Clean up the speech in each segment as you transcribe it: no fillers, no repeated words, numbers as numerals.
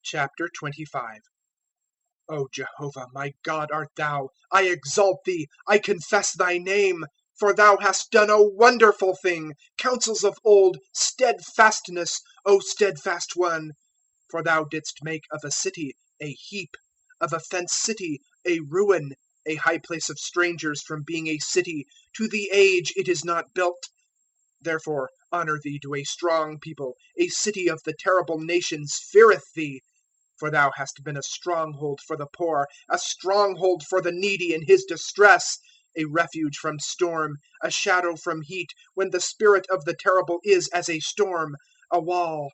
Chapter 25. O Jehovah, my God art thou. I exalt thee, I confess thy name. For thou hast done a wonderful thing, counsels of old, steadfastness, O steadfast one. For thou didst make of a city a heap, of a fenced city a ruin, a high place of strangers from being a city, to the age it is not built. Therefore honor thee to a strong people, a city of the terrible nations feareth thee. For thou hast been a stronghold for the poor, a stronghold for the needy in his distress, a refuge from storm, a shadow from heat, when the spirit of the terrible is as a storm, a wall.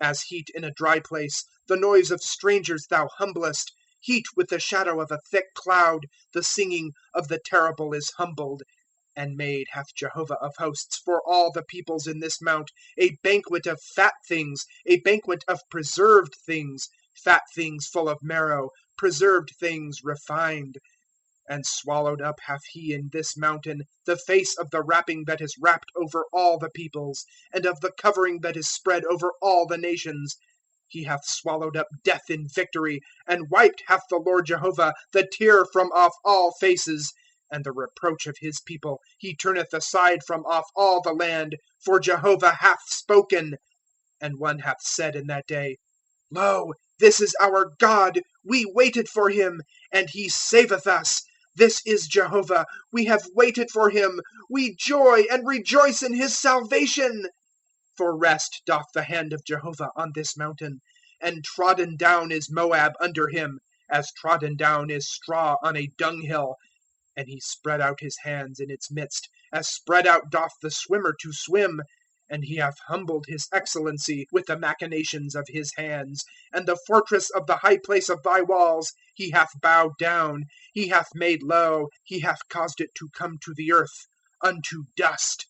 As heat in a dry place, the noise of strangers thou humblest. Heat with the shadow of a thick cloud, the singing of the terrible is humbled. And made hath Jehovah of hosts for all the peoples in this mount a banquet of fat things, a banquet of preserved things, fat things full of marrow, preserved things refined. And swallowed up hath he in this mountain the face of the wrapping that is wrapped over all the peoples, and of the covering that is spread over all the nations. He hath swallowed up death in victory, and wiped hath the Lord Jehovah the tear from off all faces. And the reproach of his people he turneth aside from off all the land, for Jehovah hath spoken. And one hath said in that day, Lo, this is our God, we waited for him, and he saveth us. This is Jehovah, we have waited for him, we joy and rejoice in his salvation. For rest doth the hand of Jehovah on this mountain, and trodden down is Moab under him, as trodden down is straw on a dunghill. And he spread out his hands in its midst, as spread out doth the swimmer to swim. And he hath humbled his excellency with the machinations of his hands. And the fortress of the high place of thy walls he hath bowed down. He hath made low, he hath caused it to come to the earth, unto dust.